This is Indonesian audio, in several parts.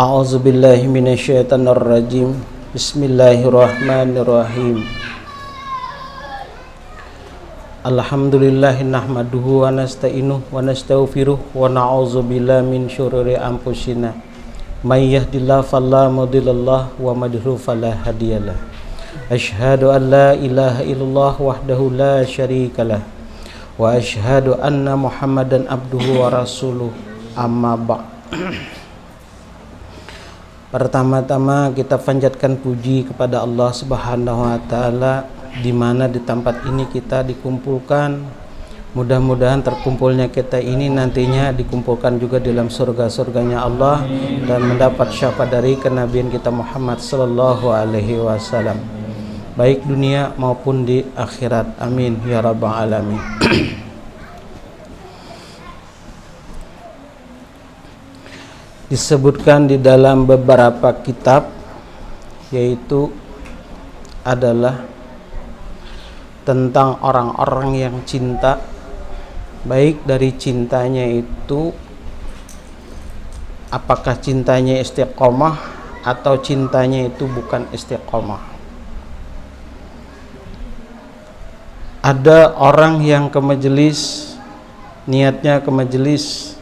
A'udzubillahi minasyaitonirrajim. Bismillahirrahmanirrahim. Alhamdulillahi nahmaduhu wa nasta'inuhu wa nastaghfiruh wa na'udzubillahi min syururi anfusina. May yahdihillahu fala mudhillalah wa may yudhlil fala hadiyalah. Asyhadu an la ilaha illallah wahdahu la syarikalah wa asyhadu anna Muhammadan abduhu wa rasuluh. Amma ba'd. Pertama-tama kita panjatkan puji kepada Allah Subhanahu wa taala, di mana di tempat ini kita dikumpulkan. Mudah-mudahan terkumpulnya kita ini nantinya dikumpulkan juga dalam surga-surganya Allah dan mendapat syafaat dari kenabian kita Muhammad sallallahu alaihi wasallam, baik dunia maupun di akhirat. Amin ya rabbal alamin. Disebutkan di dalam beberapa kitab, yaitu adalah tentang orang-orang yang cinta, baik dari cintanya itu apakah cintanya istiqomah atau cintanya itu bukan istiqomah. Ada orang yang ke majelis, niatnya ke majelis,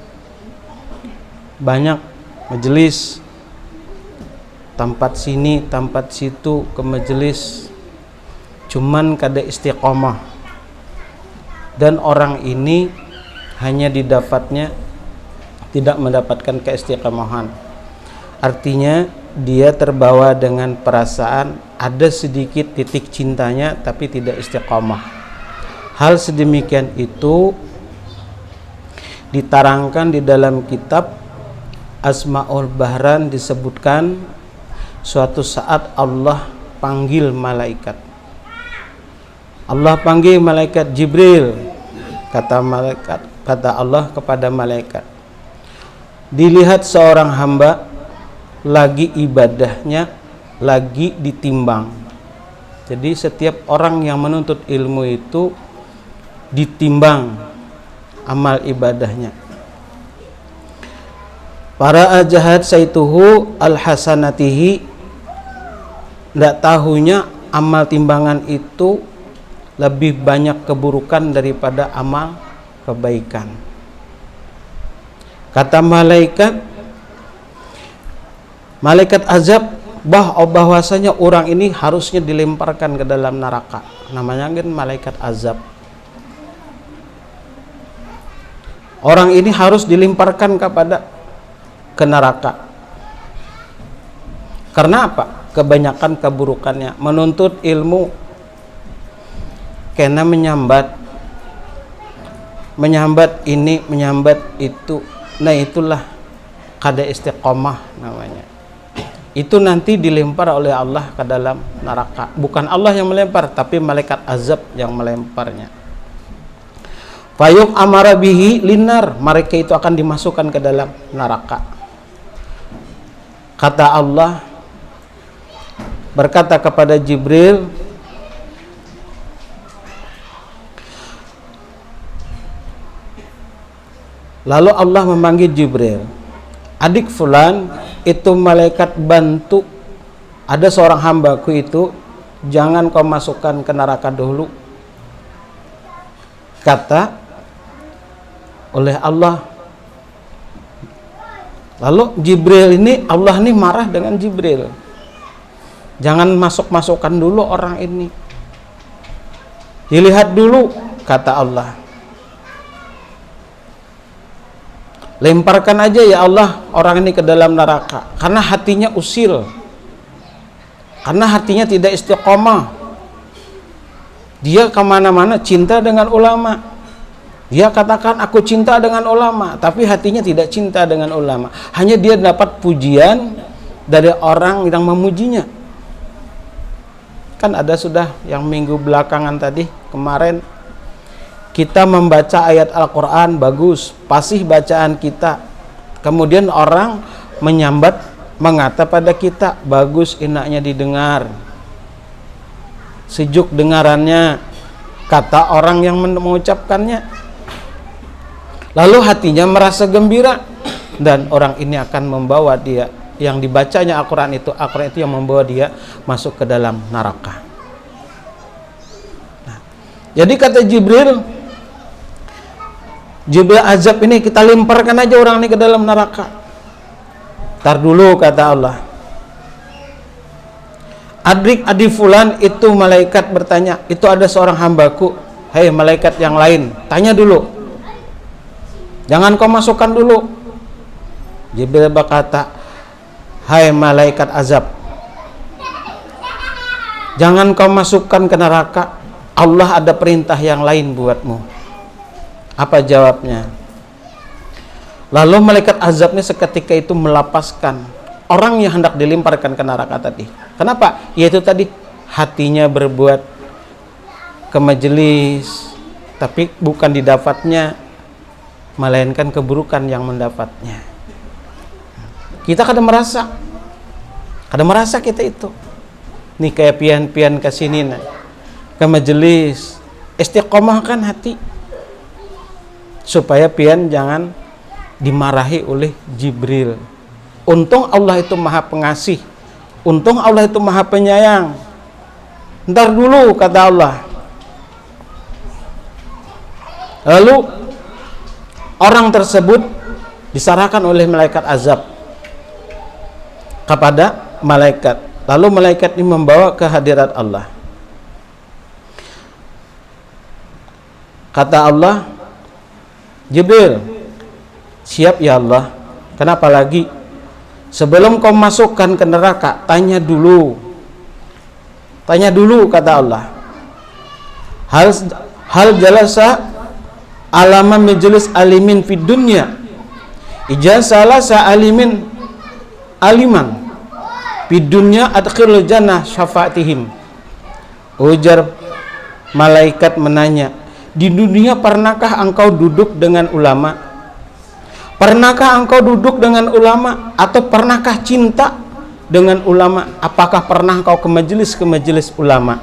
banyak majelis, tempat sini tempat situ ke majelis, cuman kada istiqomah, dan orang ini hanya didapatnya tidak mendapatkan keistiqomahan. Artinya dia terbawa dengan perasaan ada sedikit titik cintanya tapi tidak istiqomah. Hal sedemikian itu diterangkan di dalam kitab Asmaul Bahran. Disebutkan suatu saat Allah panggil malaikat. Allah panggil malaikat Jibril. Kata Allah kepada malaikat, dilihat seorang hamba lagi ibadahnya lagi ditimbang. Jadi setiap orang yang menuntut ilmu itu ditimbang amal ibadahnya. Para ajahat saituhu al-hasanatihi, tidak tahunya amal timbangan itu lebih banyak keburukan daripada amal kebaikan. Kata malaikat azab, bahwasanya orang ini harusnya dilemparkan ke dalam neraka. Namanya kan malaikat azab. Orang ini harus dilemparkan ke neraka. Karena apa? Kebanyakan keburukannya, menuntut ilmu kena menyambat ini, menyambat itu. Nah, itulah kada istiqomah namanya. Itu nanti dilempar oleh Allah ke dalam neraka. Bukan Allah yang melempar, tapi malaikat azab yang melemparnya. Fayuq amara bihi linar, mereka itu akan dimasukkan ke dalam neraka. Kata Allah berkata kepada Jibril, lalu Allah memanggil Jibril, adik fulan, itu malaikat bantu, ada seorang hambaku itu, jangan kau masukkan ke neraka dulu. Kata oleh Allah. Lalu Jibril ini, Allah ini marah dengan Jibril, jangan masukkan dulu orang ini, dilihat dulu. Kata Allah, lemparkan aja ya Allah orang ini ke dalam neraka, karena hatinya usil, karena hatinya tidak istiqomah. Dia kemana-mana cinta dengan ulama, dia katakan aku cinta dengan ulama, tapi hatinya tidak cinta dengan ulama. Hanya dia dapat pujian dari orang yang memujinya. Kan ada sudah yang minggu belakangan tadi, kemarin kita membaca ayat Al-Quran, bagus, fasih bacaan kita. Kemudian orang menyambat, mengata pada kita, bagus, enaknya didengar, sejuk dengarannya, kata orang yang mengucapkannya. Lalu hatinya merasa gembira, dan orang ini akan membawa dia yang dibacanya Al-Quran itu yang membawa dia masuk ke dalam neraka. Nah, jadi kata Jibril azab ini kita lemparkan aja orang ini ke dalam neraka. Tar dulu, kata Allah. Adrik adi fulan, itu malaikat bertanya, itu ada seorang hambaku. Hei malaikat yang lain, tanya dulu, jangan kau masukkan dulu. Jibril berkata, hai malaikat azab, jangan kau masukkan ke neraka, Allah ada perintah yang lain buatmu. Apa jawabnya? Lalu malaikat azabnya seketika itu melepaskan orang yang hendak dilemparkan ke neraka tadi. Kenapa? Yaitu tadi hatinya berbuat ke majelis, tapi bukan didapatnya, melainkan keburukan yang mendapatnya. Kita kadang merasa kita itu nih kayak pian-pian ke sini ke majelis, istiqomahkan hati supaya pian jangan dimarahi oleh Jibril. Untung Allah itu maha pengasih, untung Allah itu maha penyayang. Ntar dulu, kata Allah. Lalu orang tersebut diserahkan oleh malaikat azab kepada malaikat. Lalu malaikat ini membawa ke hadirat Allah. Kata Allah, Jibril, siap ya Allah. Kenapa lagi? Sebelum kau masukkan ke neraka, tanya dulu, kata Allah. Hal jalasa alama majelis alimin fid dunya, ijazah sa alimin aliman fid dunya adkhilul jannah syafaatihim. Ujar malaikat menanya, di dunia pernahkah engkau duduk dengan ulama? Pernahkah engkau duduk dengan ulama? Atau pernahkah cinta dengan ulama? Apakah pernah engkau ke majelis ulama?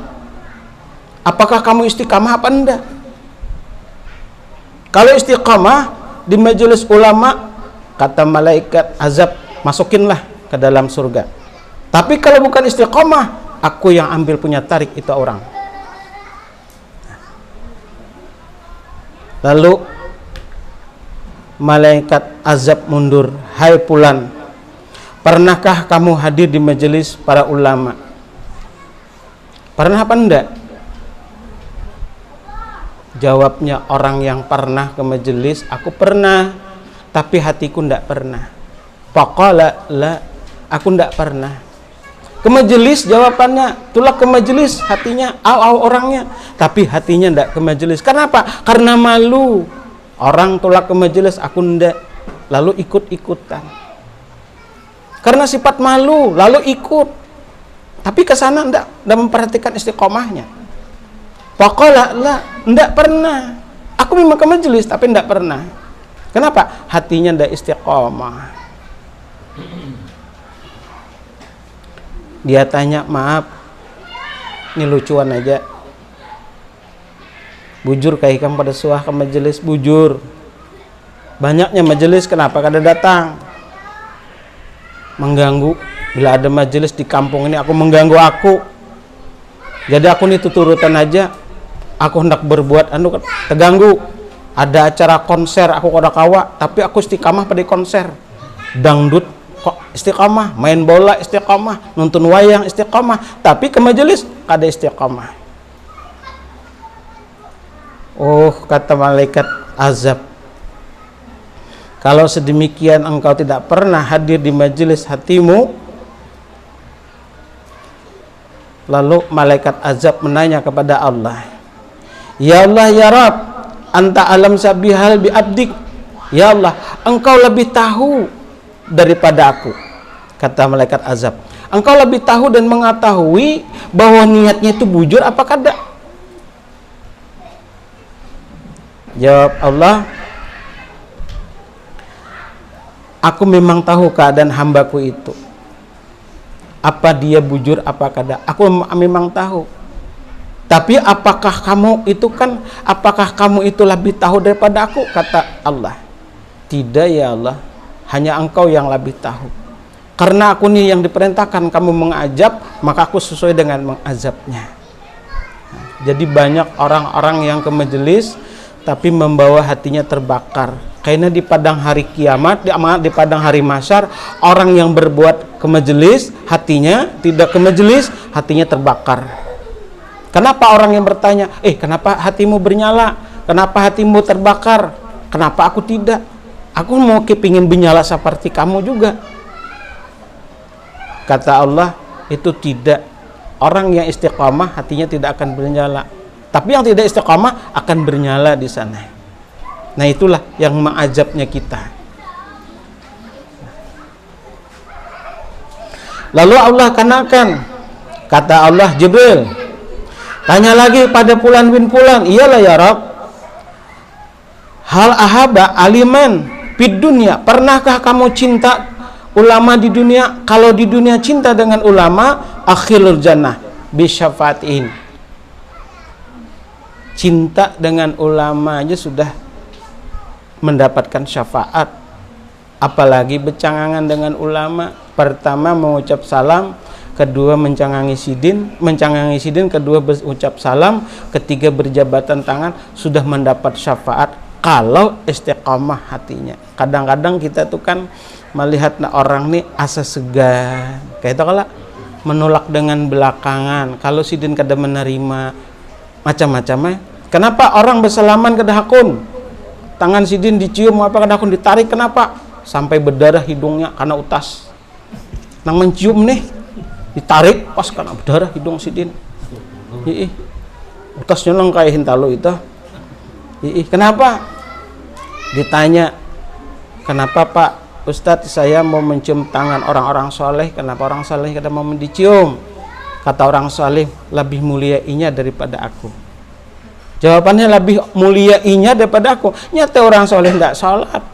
Apakah kamu istiqamah apa enggak? Kalau istiqamah di majelis ulama, kata malaikat azab, masukinlah ke dalam surga. Tapi kalau bukan istiqamah, aku yang ambil punya tarik itu orang. Lalu malaikat azab mundur, hai fulan, pernahkah kamu hadir di majelis para ulama? Pernah apa enggak? Jawabnya orang yang pernah ke majelis, aku pernah, tapi hatiku enggak pernah. Faqala la, aku enggak pernah. Ke majelis, jawabannya, tulak ke majelis, hatinya orangnya, tapi hatinya enggak ke majelis. Kenapa? Karena malu. Orang tulak ke majelis, aku enggak, lalu ikut-ikutan. Karena sifat malu, lalu ikut. Tapi ke sana enggak memperhatikan istiqomahnya. Faqala la, enggak pernah. Aku memang ke majelis, tapi enggak pernah. Kenapa? Hatinya enggak istiqomah. Dia tanya, maaf, ini lucuan aja, bujur kayak ikan pada suah ke majelis, bujur. Banyaknya majelis, kenapa kada datang? Mengganggu. Bila ada majelis di kampung ini, aku mengganggu aku. Jadi aku ini tuturutan aja. Aku hendak berbuat terganggu. Ada acara konser, aku kada kawa, tapi aku istiqamah pada konser. Dangdut kok istiqamah, main bola istiqamah, nonton wayang istiqamah, tapi ke majelis kada istiqamah. Oh, kata malaikat azab, kalau sedemikian engkau tidak pernah hadir di majelis hatimu. Lalu malaikat azab menanya kepada Allah, ya Allah ya Rabb, anta alam sabihal bi abdik. Ya Allah, engkau lebih tahu daripada aku. Kata malaikat azab, engkau lebih tahu dan mengetahui bahwa niatnya itu bujur apa kada? Jawab Allah, aku memang tahu keadaan hambaku itu, apa dia bujur apa kada, aku memang tahu. Tapi apakah kamu itu lebih tahu daripada aku? Kata Allah, tidak ya Allah, hanya engkau yang lebih tahu. Karena aku nih yang diperintahkan kamu mengazab, maka aku sesuai dengan mengazabnya. Jadi banyak orang-orang yang ke majelis tapi membawa hatinya terbakar. Karena di padang hari kiamat, di padang hari mahsyar, orang yang berbuat ke majelis hatinya tidak ke majelis, hatinya terbakar. Kenapa orang yang bertanya, kenapa hatimu bernyala? Kenapa hatimu terbakar? Kenapa aku tidak? Aku mau kepingin bernyala seperti kamu juga. Kata Allah, itu tidak. Orang yang istiqamah hatinya tidak akan bernyala. Tapi yang tidak istiqamah akan bernyala di sana. Nah, itulah yang mengazabnya kita. Lalu Allah kenakan, kata Allah, Jibril, tanya lagi pada Fulan bin Fulan, iyalah ya Rabb, hal ahaba aliman fid dunya, pernahkah kamu cinta ulama di dunia? Kalau di dunia cinta dengan ulama, akhilul jannah bisyafatin. Cinta dengan ulama aja sudah mendapatkan syafaat, apalagi bercangangan dengan ulama. Pertama mengucap salam, kedua mencangangi sidin, kedua berucap salam, ketiga berjabatan tangan, sudah mendapat syafaat kalau istiqamah hatinya. Kadang-kadang kita tuh kan melihat orang nih asa segan, kayak itu kalau menolak dengan belakangan, kalau sidin kada menerima macam-macamnya. Kenapa orang bersalaman ke dahakun, tangan sidin dicium apa ke dahakun ditarik, kenapa? Sampai berdarah hidungnya karena utas. Nang mencium nih ditarik pas karena berdarah hidung sidin. Utasnya nang kayak hintalo itu. Kenapa? Ditanya, kenapa Pak Ustadz saya mau mencium tangan orang-orang soleh, kenapa orang soleh kada mau dicium? Kata orang soleh, lebih mulia inya daripada aku. Jawabannya lebih mulia inya daripada aku. Nyata orang soleh tidak sholat.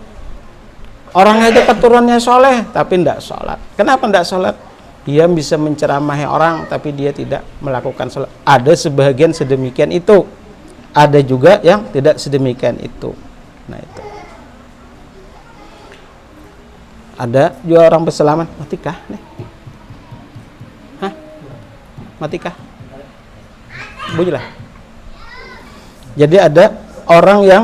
Orang itu keturunannya soleh tapi tidak sholat. Kenapa tidak sholat? Dia bisa menceramahi orang tapi dia tidak melakukan sholat. Ada sebagian sedemikian itu, ada juga yang tidak sedemikian itu. Nah itu ada juga orang bersalaman, matikah nih? Hah? Matikah? Bunyilah. Jadi ada orang yang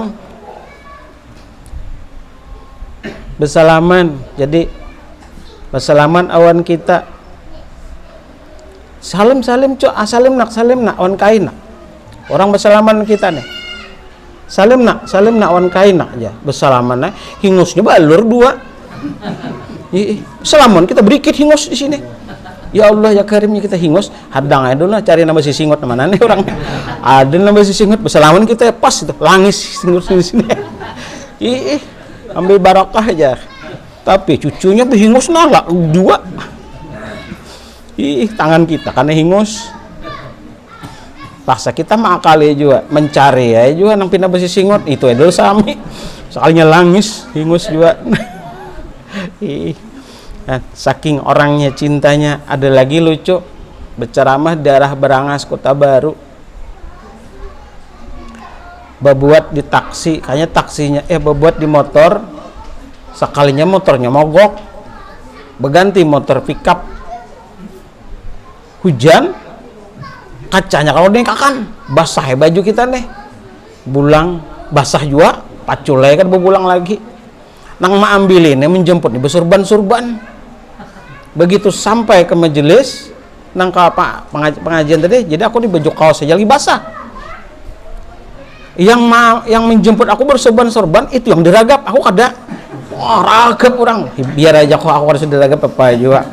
bersalaman, jadi bersalaman awan kita salim cok, salim nak awan kain nak, orang bersalaman kita nih salim nak awan kain nak aja bersalaman nih, hingusnya balur dua. Salaman kita berikit hingus di sini. Ya Allah ya Karimnya kita hingus, hadang aja dulu lah, cari nama si singot mana nih orangnya. Ada nama si singot bersalaman kita pas itu langis hingus di sini. Ambil barakah aja. Tapi cucunya tuh hingus nala dua. Tangan kita karena hingus. Paksa kita makali juga mencari ya juga nang pindah besi singot itu dulu sami. Soalnya langis hingus juga. Nah, saking orangnya cintanya. Ada lagi lucu berceramah daerah Berangas Kota Baru, babuat di taksi, kayaknya taksinya babuat di motor, sekalinya motornya mogok, berganti motor pickup, hujan, kacanya kalau dengkakan basah baju kita nih, bulang basah juga, paculai kan bebulang lagi. Nang maambilin menjemput nih bersurban. Begitu sampai ke majelis nang ke pengajian tadi, jadi aku di baju kaos aja lagi basah. Yang menjemput aku bersorban itu yang diragap, aku kada. Ragap orang, biar aja kok aku harus diragap apa juga.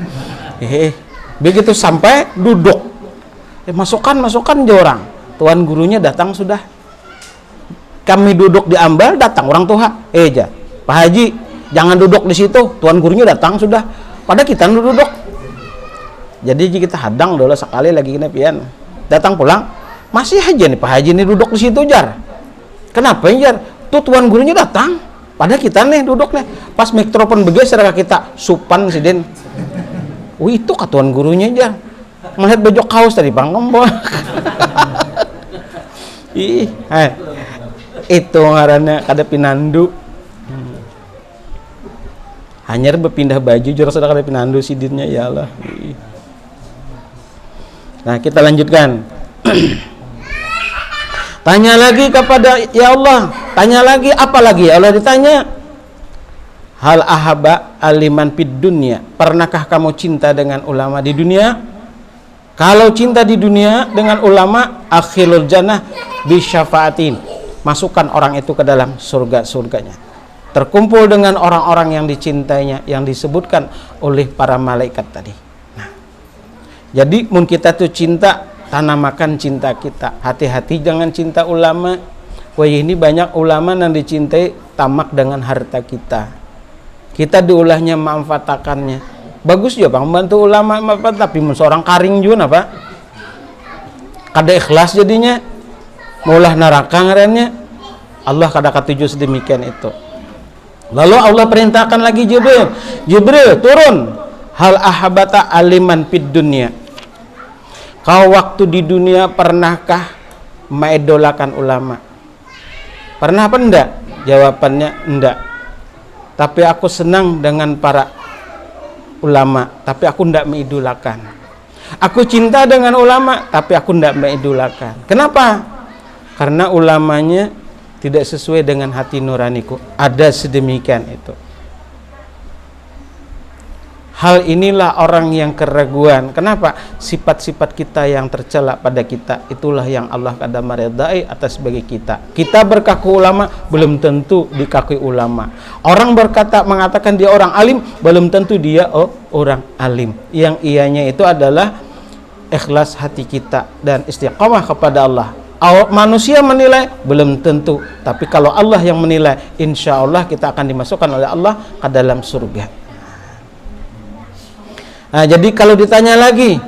Begitu sampai duduk, masukkan aja orang. Tuan gurunya datang sudah. Kami duduk di ambal, datang orang tua. Pak Haji, jangan duduk di situ. Tuan gurunya datang sudah. Pada kita duduk. Jadi kita hadang dulu sekali lagi kena pian. Datang pulang, masih aja nih Pak Haji nih duduk di situ jar. Kenapa jar? Tuh tuan gurunya datang. Pada kita nih duduk nih. Pas mikrofon bergeser ke kita, supan si Den. Itu kata tuan gurunya jar. Melihat baju kaos tadi Bang Kembok. Itu ngarannya kada pinandu. hanya berpindah baju jurus sedekah pinandu sidinnya ya Allah. Nah, kita lanjutkan. Tanya lagi kepada ya Allah, tanya lagi apa lagi? Ya Allah ditanya, hal ahaba aliman fid dunya, pernahkah kamu cinta dengan ulama di dunia? Kalau cinta di dunia dengan ulama, akhilul jannah bisyafaatin, masukkan orang itu ke dalam surganya, terkumpul dengan orang-orang yang dicintainya, yang disebutkan oleh para malaikat tadi. Nah, jadi mun kita tuh cinta, tanamakan cinta kita. Hati-hati jangan cinta ulama. Wah, ini banyak ulama yang dicintai tamak dengan harta kita. Kita diulahnya manfaatakannya. Bagus ya Bang, bantu ulama manfaat, tapi seorang karing juga apa? Kada ikhlas jadinya. Maulah neraka ngarannya. Allah kada katuju sedemikian itu. Lalu Allah perintahkan lagi Jibril turun. Hal ahabata aliman fid dunya. Kau waktu di dunia pernahkah mengidolakan ulama? Pernah apa enggak? Jawabannya enggak. Tapi aku senang dengan para ulama, tapi aku enggak mengidolakan. Aku cinta dengan ulama, tapi aku enggak mengidolakan. Kenapa? Karena ulamanya tidak sesuai dengan hati nuraniku. Ada sedemikian itu. Hal inilah orang yang keraguan. Kenapa? Sifat-sifat kita yang tercela pada kita, itulah yang Allah kada meridai atas bagi kita. Kita berkaku ulama, belum tentu dikakui ulama. Orang mengatakan dia orang alim, belum tentu dia orang alim. Yang ianya itu adalah ikhlas hati kita dan istiqamah kepada Allah. Manusia menilai belum tentu, tapi kalau Allah yang menilai, insya Allah kita akan dimasukkan oleh Allah ke dalam surga. Nah, jadi kalau ditanya lagi,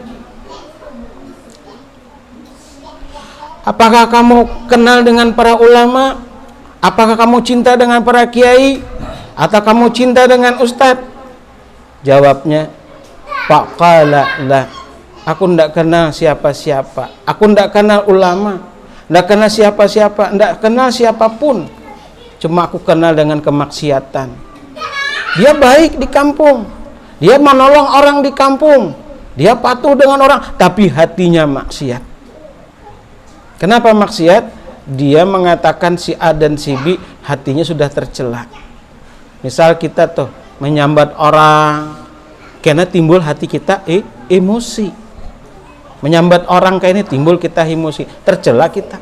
apakah kamu kenal dengan para ulama? Apakah kamu cinta dengan para kiai? Atau kamu cinta dengan ustadz? Jawabnya, faqala la. Aku tidak kenal siapa-siapa. Aku tidak kenal ulama, tidak kenal siapa-siapa, tidak kenal siapapun. Cuma aku kenal dengan kemaksiatan. Dia baik di kampung, dia menolong orang di kampung, dia patuh dengan orang, tapi hatinya maksiat. Kenapa maksiat? Dia mengatakan si A dan si B, hatinya sudah tercela. Misal kita tuh menyambat orang, karena timbul hati kita emosi. Menyambat orang kayak ini timbul kita emosi, tercela kita.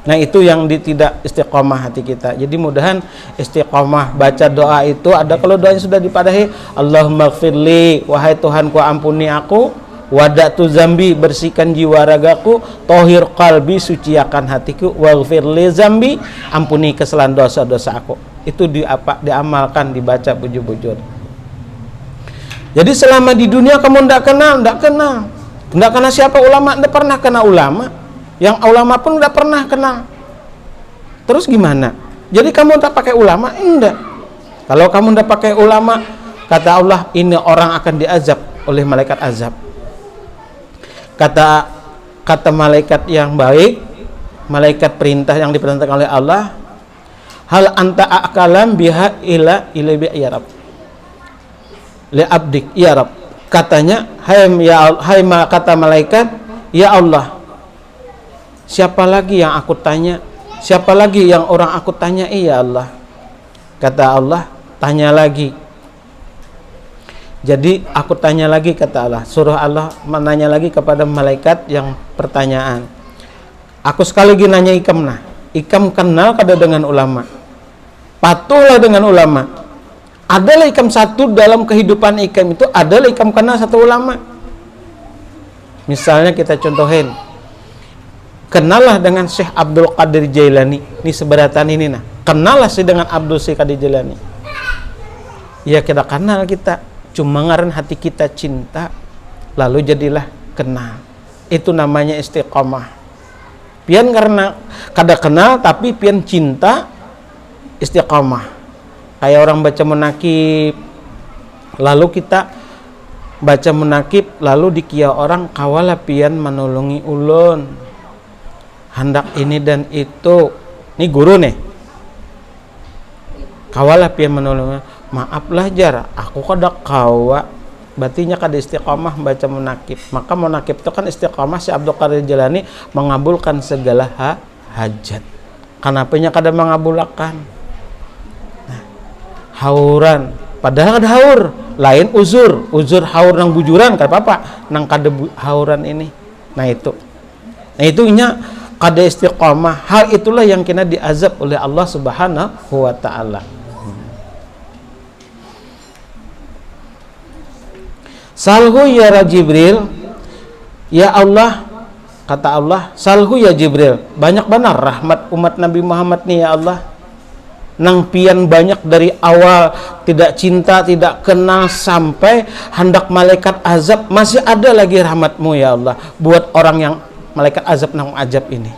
Nah, itu yang tidak istiqomah hati kita. Jadi mudahan istiqomah baca doa itu ada, kalau doanya sudah dipadahi, Allahumma gfirli, wahai Tuhanku ampuni aku, wadatu zambi, bersihkan jiwa ragaku, tohir qalbi, suciakan hatiku, waghfirli zambi, ampuni kesalahan dosa-dosa aku. Itu diamalkan, dibaca bujur-bujur. Jadi selama di dunia kamu tidak kenal siapa ulama, tidak pernah kenal ulama. Yang ulama pun tidak pernah kenal. Terus gimana? Jadi kamu tak pakai ulama? Enggak. Kalau kamu tidak pakai ulama, kata Allah, ini orang akan diazab oleh malaikat azab. Kata malaikat yang baik, malaikat perintah yang diperintahkan oleh Allah, hal anta akalam biha ila bi ya Rabb. Li abdik ya Rabb. Katanya, kata malaikat, ya Allah, siapa lagi yang aku tanya? Siapa lagi yang orang aku tanya? Iya Allah. Kata Allah, tanya lagi. Jadi aku tanya lagi, kata Allah. Suruh Allah menanya lagi kepada malaikat yang pertanyaan. Aku sekali lagi nanya Ikam nah. Ikam kenal kada dengan ulama? Patuhlah dengan ulama. Adalah Ikam satu dalam kehidupan Ikam itu, adalah Ikam kenal satu ulama. Misalnya kita contohin, kenallah dengan Syekh Abdul Qadir Jailani. Ini seberatan ini nah. Kenallah sih dengan Abdul Qadir Jailani. Ya kita kenal kita. Cuma ngaran hati kita cinta, lalu jadilah kenal. Itu namanya istiqomah. Pian karena kada kenal tapi pian cinta, istiqomah. Kayak orang baca munakib, lalu kita baca munakib, lalu dikia orang kawala pian menolongi ulun, hendak ini dan itu. Ini guru nih, kawala pian menolongi. maaflah jar, aku kada kawa batinya kada istiqomah baca munakib. Maka munakib itu kan istiqomah, si Abdul Qadir Jilani mengabulkan segala hajat. Kenapa nya kada mengabulkan? Nah, hauran padahal kada haur, lain uzur haur nang bujuran kada apa-apa, nang kada hauran ini. Nah itu nya kada istiqomah. Hal itulah yang kena diazab oleh Allah Subhanahu wa taala. Salhu ya Jibril, ya Allah, kata Allah, salhu ya Jibril, banyak benar rahmat umat Nabi Muhammad nih ya Allah. Nang pian banyak dari awal tidak cinta, tidak kenal sampai hendak malaikat azab, masih ada lagi rahmatmu ya Allah buat orang yang malaikat azab nang azab ini.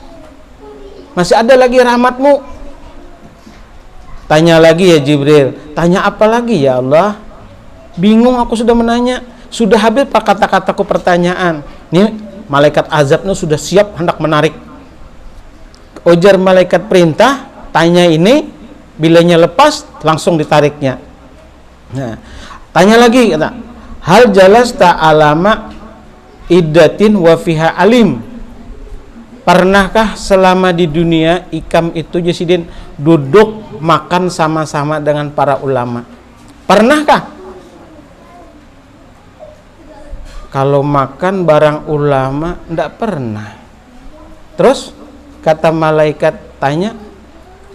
Masih ada lagi rahmatmu. Tanya lagi ya Jibril, tanya apa lagi ya Allah? Bingung aku sudah menanya. Sudah habis pak kata-kataku pertanyaan. Nih malaikat azabnya sudah siap hendak menarik. Ujar malaikat perintah, tanya ini, bilanya lepas langsung ditariknya. Nah, tanya lagi kata, hal jalas ta'alama iddatin wa fiha alim. Pernahkah selama di dunia ikam itu Jasidin duduk makan sama-sama dengan para ulama? Pernahkah? Kalau makan barang ulama ndak pernah. Terus kata malaikat tanya,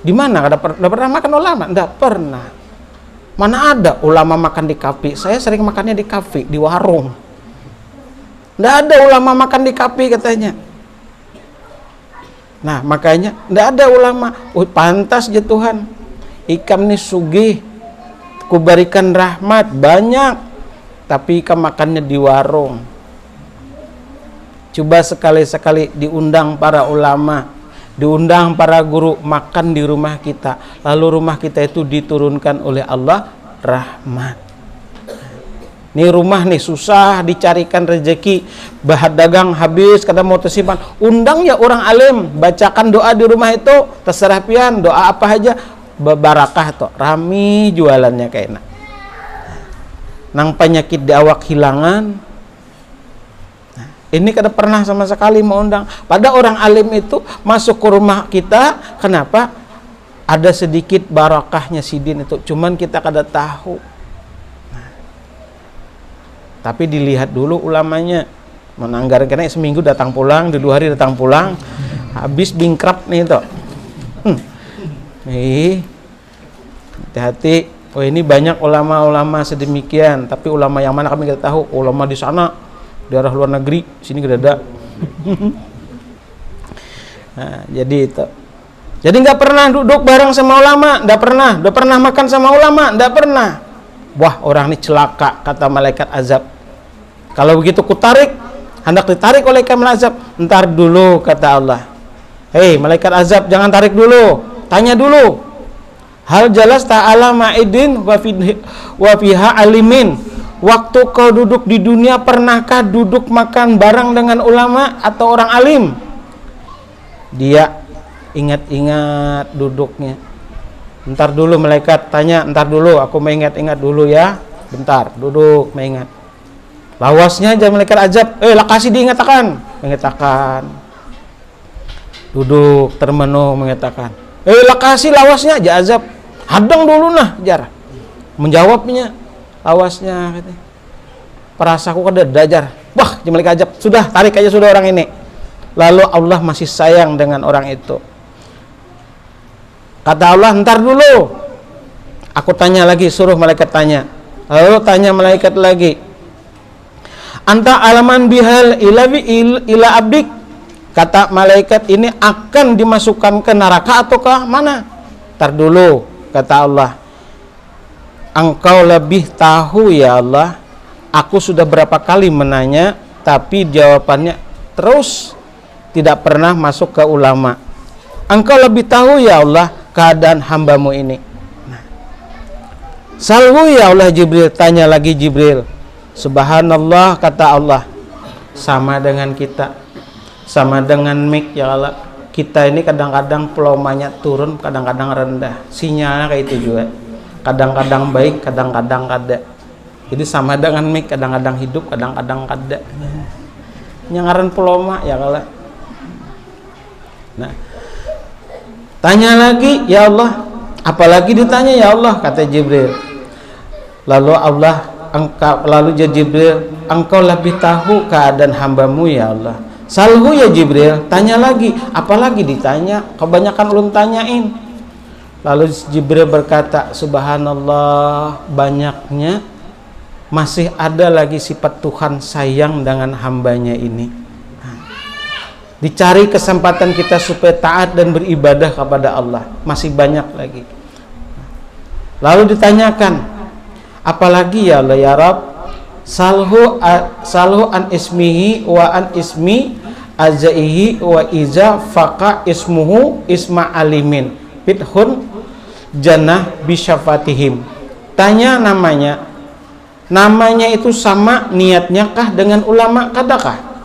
di mana? Ndak pernah makan ulama? Ndak pernah. Mana ada ulama makan di kafe? Saya sering makannya di kafe, di warung. Ndak ada ulama makan di kafe katanya. Nah makanya ndak ada ulama. Oh, pantas ya Tuhan, ikam nih sugih, kuberikan rahmat banyak, tapi ikan makannya di warung. Coba sekali-sekali diundang para ulama, diundang para guru makan di rumah kita, lalu rumah kita itu diturunkan oleh Allah rahmat. Nih rumah nih susah dicarikan rezeki, bahan dagang habis, kada mau tersimpan, undang ya orang alim, bacakan doa di rumah itu, terserah pian doa apa aja, barakah tuh, rami jualannya kayaknya. Nang penyakit di awak hilangan. Nah, ini kada pernah sama sekali mau undang. Pada orang alim itu masuk ke rumah kita, kenapa? Ada sedikit barakahnya sidin itu, cuman kita kada tahu. Nah, tapi dilihat dulu ulamanya. Menanggaran kena seminggu datang pulang, 2 hari datang pulang, habis bingkrap nih itu. Nih, hati-hati. Oh ini banyak ulama-ulama sedemikian, tapi ulama yang mana kami tidak tahu. Ulama di sana, daerah luar negeri, sini tidak ada. Nah, jadi itu. Jadi nggak pernah duduk bareng sama ulama, nggak pernah makan sama ulama, nggak pernah. Wah orang ini celaka, kata malaikat azab. Kalau begitu kutarik, hendak ditarik oleh malaikat azab. Ntar dulu kata Allah. Hei malaikat azab, jangan tarik dulu, tanya dulu. Hal jalas ta'ala ma'idin wa fiha alimin. Waktu kau duduk di dunia, pernahkah duduk makan bareng dengan ulama atau orang alim? Dia ingat-ingat duduknya. Bentar dulu malaikat tanya, bentar dulu aku mengingat-ingat dulu ya. Bentar, duduk mengingat. Lawasnya aja malaikat azab, lakasi diingatakan. Mengatakan. Duduk termenung mengatakan. Lakasi lawasnya aja azab. Hadang dulu nah jar. Menjawabnya lawasnya katanya. Perasaku kada dajar. Wah, malaikat azab, sudah tarik aja sudah orang ini. Lalu Allah masih sayang dengan orang itu. Kata Allah, ntar dulu. Aku tanya lagi, suruh malaikat tanya. Lalu tanya malaikat lagi. Anta alaman bihal ila abdik. Kata malaikat ini akan dimasukkan ke neraka ataukah mana? Ntar dulu, kata Allah. Engkau lebih tahu ya Allah. Aku sudah berapa kali menanya, tapi jawabannya terus tidak pernah masuk ke ulama. Engkau lebih tahu ya Allah keadaan hambamu ini. Nah. Salhu ya Allah Jibril, tanya lagi Jibril. Subhanallah, kata Allah. Sama dengan kita. Sama dengan mic ya Allah. Kita ini kadang-kadang volumenya turun, kadang-kadang rendah. Sinyalnya kayak itu juga. kadang-kadang baik, kadang-kadang kada. Jadi sama dengan mik, kadang-kadang hidup, kadang-kadang kada. Nyangaran peloma ya kalau. Nah, tanya lagi, ya Allah, apalagi ditanya ya Allah, kata Jibril. Lalu Jibril, engkau lebih tahu keadaan hambamu ya Allah. Salhu ya Jibril, tanya lagi, apalagi ditanya, kebanyakan ulun tanyain. Lalu Jibril berkata, subhanallah, banyaknya masih ada lagi sifat Tuhan sayang dengan hambanya ini. Dicari kesempatan kita supaya taat dan beribadah kepada Allah, masih banyak lagi. Lalu ditanyakan, apalagi ya Allah ya Rabb, salhu an ismihi wa an ismi azaihi wa iza faqa ismuhu isma alimin bidhun jannah bisyafatihim. Tanya namanya itu sama niatnya kah dengan ulama kadakah?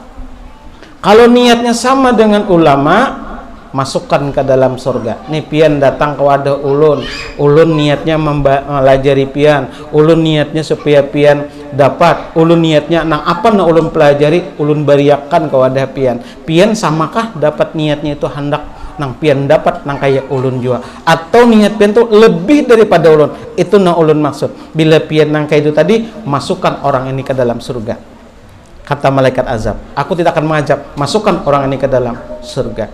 Kalau niatnya sama dengan ulama, masukkan ke dalam surga. Nih pian datang ke wadah ulun niatnya melajari pian, ulun niatnya supaya pian dapat, ulun niatnya nang apa na ulun pelajari, ulun bariakan ke wadah pian samakah dapat niatnya itu hendak nang pian dapat nang kayak ulun jua, atau niat pian tuh lebih daripada ulun, itu nang ulun maksud. Bila pian nang kayak itu tadi, masukkan orang ini ke dalam surga. Kata malaikat azab, aku tidak akan mengajak, masukkan orang ini ke dalam surga.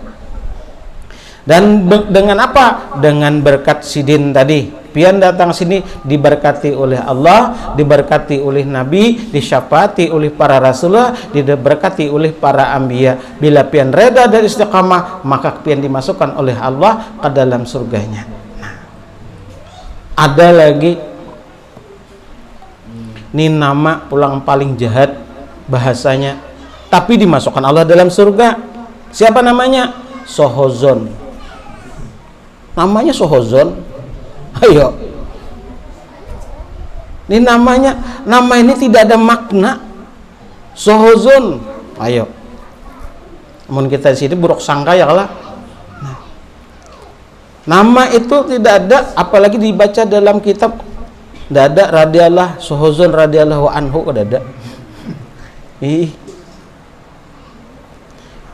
Dan dengan apa? Dengan berkat sidin tadi. Pian datang sini diberkati oleh Allah, diberkati oleh Nabi, disyafaati oleh para Rasulullah, diberkati oleh para anbiya. Bila pian reda dan istiqamah, maka pian dimasukkan oleh Allah ke dalam surganya. Nah, ada lagi ini nama pulang paling jahat bahasanya, tapi dimasukkan Allah dalam surga. Siapa namanya? Sohozon. Namanya Sohozon. Ayo. Ini nama ini tidak ada makna. Sohozon. Ayo. Namun kita di sini buruk sangka ya lah. Nah, nama itu tidak ada, apalagi dibaca dalam kitab. Tidak ada radhiyallahu Sohozon radhiyallahu anhu, tidak ada.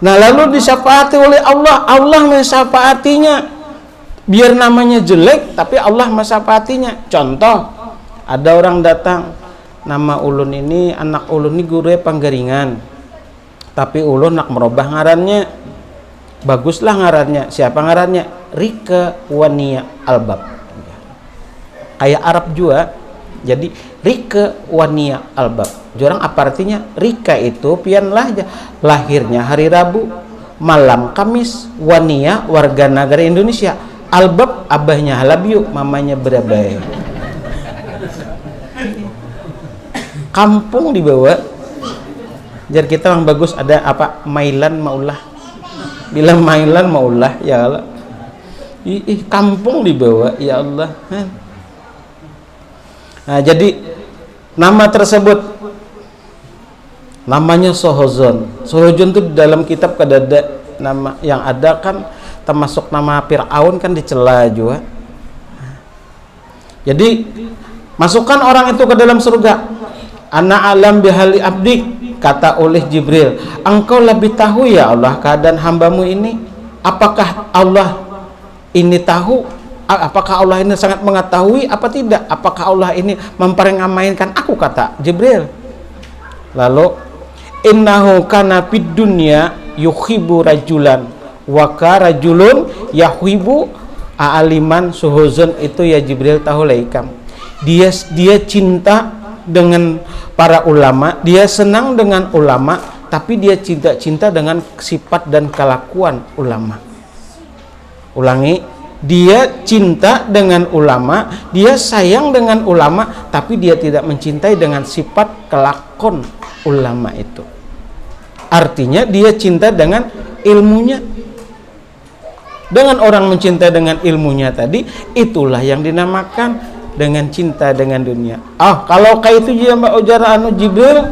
Nah, lalu disyafaati oleh Allah, Allah mensyafaatinya. Biar namanya jelek, tapi Allah mensyafaatinya. Contoh, ada orang datang, nama ulun ini, anak ulun ini guru panggaringan, tapi ulun nak merubah ngarannya. Baguslah ngarannya. Siapa ngarannya? Rika Wania Albab. Kayak Arab juga. Jadi Rika Wania Albab. Jorang apa artinya? Rika itu pian lahirnya hari Rabu, malam Kamis, Wania warga negara Indonesia, Albab abahnya Halabiu, mamanya Berabai. Kampung dibawa. Jadi kita yang bagus ada apa? Mailan maulah. Bila Mailan maulah ya Allah. Kampung dibawa ya Allah. Nah, jadi nama tersebut namanya Sohozon. Sohozon itu dalam kitab kadada nama yang ada kan, termasuk nama Fir'aun kan dicela juga. Jadi masukkan orang itu ke dalam surga. Ana alam bihali abdi, kata oleh Jibril, engkau lebih tahu ya Allah keadaan hambamu ini. Apakah Allah ini tahu? Apakah Allah ini sangat mengetahui apa tidak? Apakah Allah ini mempermainkan aku, kata Jibril. Lalu innahu kana fid dunya yuhibbu rajulan wa ka rajulun yuhibbu aliman. Sohozon itu ya Jibril tahu laikam. Dia cinta dengan para ulama, dia senang dengan ulama, tapi dia cinta dengan sifat dan kelakuan ulama. Ulangi, dia cinta dengan ulama, dia sayang dengan ulama, tapi dia tidak mencintai dengan sifat kelakon ulama itu. Artinya dia cinta dengan ilmunya. Dengan orang mencintai dengan ilmunya tadi, itulah yang dinamakan dengan cinta dengan dunia. Kalau kayak itu dia Mbak Ujara Jibril,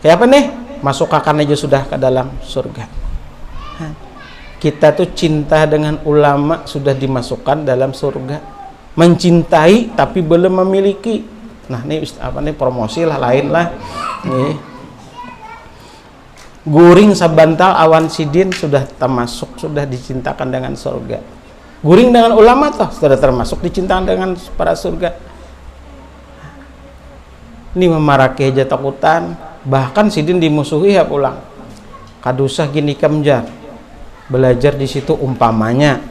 kayak apa nih? Masuk akan aja sudah ke dalam surga. Kita tuh cinta dengan ulama sudah dimasukkan dalam surga. mencintai tapi belum memiliki. Nah, ini apa nih, promosi lah, lain lah. Nih. Guring sabantal awan sidin sudah termasuk, sudah dicintakan dengan surga. Guring dengan ulama toh sudah termasuk dicintakan dengan para surga. Ini memaraki aja takutan, bahkan sidin dimusuhi ya pulang. Kadusah gini kemjar. Belajar di situ umpamanya.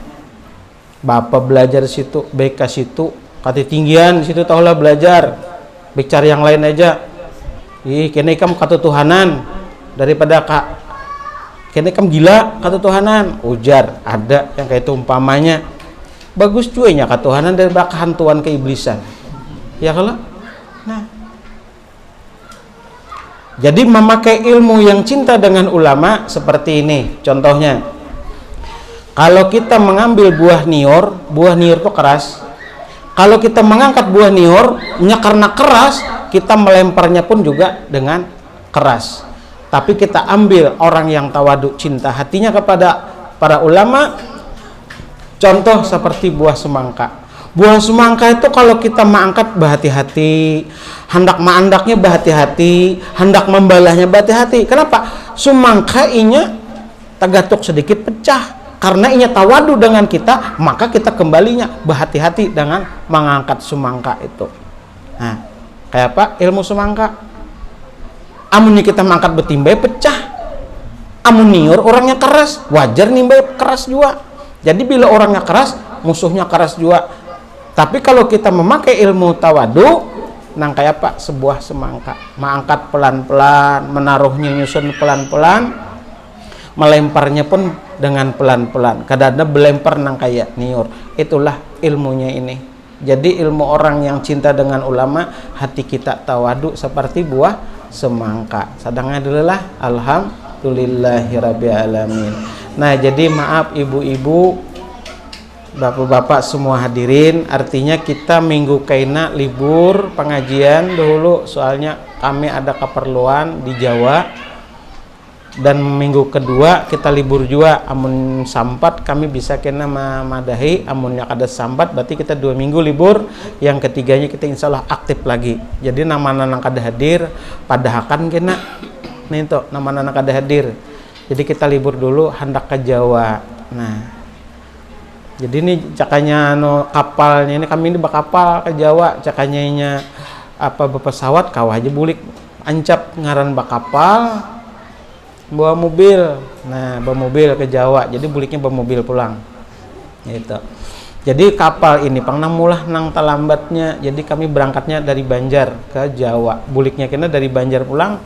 Bapak belajar di situ, BK situ, ketinggian di situ tahulah belajar. Bicara yang lain aja. Ih, kene kamu katutuhanan daripada kene kamu gila katutuhanan. Ujar ada yang kayak itu umpamanya. Bagus cuy nya katuhanan daripada kehantuan keiblisan. Ya kalau. Nah. Jadi memakai ilmu yang cinta dengan ulama seperti ini. Contohnya, kalau kita mengambil buah nior itu keras. Kalau kita mengangkat buah niornya karena keras, kita melemparnya pun juga dengan keras. Tapi kita ambil orang yang tawadu, cinta hatinya kepada para ulama. Contoh seperti buah semangka. Buah semangka itu kalau kita mengangkat berhati-hati, hendak mengandaknya berhati-hati, hendak membalahnya berhati-hati. Kenapa? Semangka inya tagatuk sedikit pecah. Karena inya tawadu dengan kita, maka kita kembalinya berhati-hati dengan mengangkat semangka itu. Nah, kayak apa? Ilmu semangka. Amunnya kita mengangkat betimbai pecah. Amun niur orangnya keras, wajar nimbai keras juga. Jadi bila orangnya keras, musuhnya keras juga. Tapi kalau kita memakai ilmu tawadu, nang kayak apa? Sebuah semangka, mengangkat pelan-pelan, menaruhnya nyusun pelan-pelan, melemparnya pun dengan pelan-pelan. Kadang-kadang belempar nang kayak niur. Itulah ilmunya ini. Jadi ilmu orang yang cinta dengan ulama, hati kita tawadu seperti buah semangka. Sadangnya dulu lah. Alhamdulillahirabbil alamin. Nah, jadi maaf ibu-ibu, bapak-bapak semua hadirin, artinya kita minggu kaina libur pengajian dulu, soalnya kami ada keperluan di Jawa. Dan minggu kedua kita libur juga. Amun sampat kami bisa kena madahi, amunnya ada sampat berarti kita 2 minggu libur. Yang ketiganya kita insya Allah aktif lagi. Jadi nama-nama kada hadir padahakan kena nih tuh, nama-nama kada hadir. Jadi kita libur dulu hendak ke Jawa. Nah, jadi ini cakanya no kapalnya ini, kami ini bakapal ke Jawa. Cakanya apa pesawat kawah aja bulik ancap ngaran bakapal bawa mobil. Nah, bawa mobil ke Jawa, jadi buliknya bawa mobil pulang gitu. Jadi kapal ini pang mulah nang terlambatnya, jadi kami berangkatnya dari Banjar ke Jawa, buliknya kena dari Banjar pulang,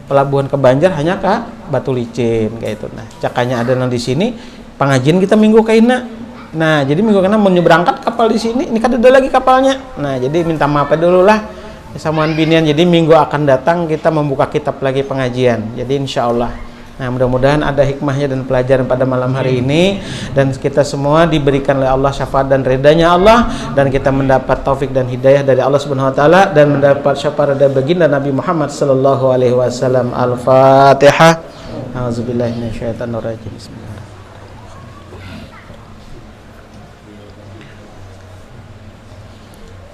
pelabuhan ke Banjar hanya ke Batu Licin kayak itu. Nah, cakanya ada nang di sini pengajian kita minggu kaina. Nah, jadi minggu kena mau berangkat kapal di sini, ini kan ada lagi kapalnya. Nah, jadi minta maaf dulu lah samaan binian. Jadi minggu akan datang kita membuka kitab lagi pengajian. Jadi insya Allah. Nah, mudah-mudahan ada hikmahnya dan pelajaran pada malam hari ini, dan kita semua diberikan oleh Allah syafaat dan ridhanya Allah, dan kita mendapat taufik dan hidayah dari Allah Subhanahu wa taala, dan mendapat syafaat dari baginda Nabi Muhammad sallallahu alaihi wasallam. Al-Fatihah. A'udzubillahi minasyaitonir rajim. Bismillah.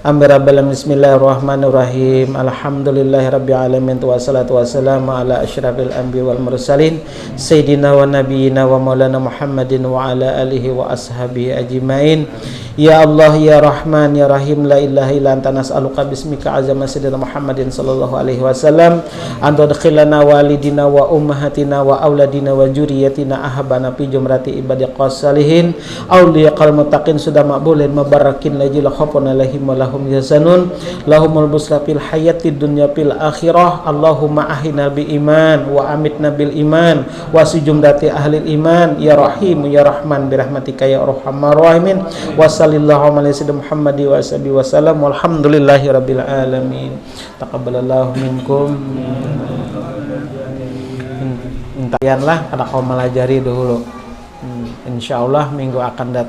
Bismillahirrahmanirrahim. Alhamdulillahirabbil alamin, wassalatu wassalamu ala asyrafil anbiya wal mursalin sayyidina wa nabiyyina wa maulana Muhammadin wa ala alihi wa ashabihi ajmain. Ya Allah ya Rahman ya Rahim, la ilaha illa anta nas'aluka bismika azama sayyidina Muhammadin sallallahu alaihi wasallam an tudkhilana walidina wa ummahatina wa auladina wa juriyatina ahabana fi jumrati ibadiqas salihin awliyaqal muttaqin sudah maqbulin mubarakin lajil khafuna lahim wa lahum yasanun lahumul busra fil hayatid dunya fil akhirah. Allahumma ahina bil iman wa amitna bil iman wa sujumdati ahli iman ya Rahim ya Rahman birahmatika ya arhamar rahimin. Wa sallallahu alaihi wasallam Muhammadi wa sahbihi wasallam walhamdulillahi rabbil alamin. Taqabbalallahu minkum. Intayanlah kada kau melajari dahulu. Insyaallah minggu akan datang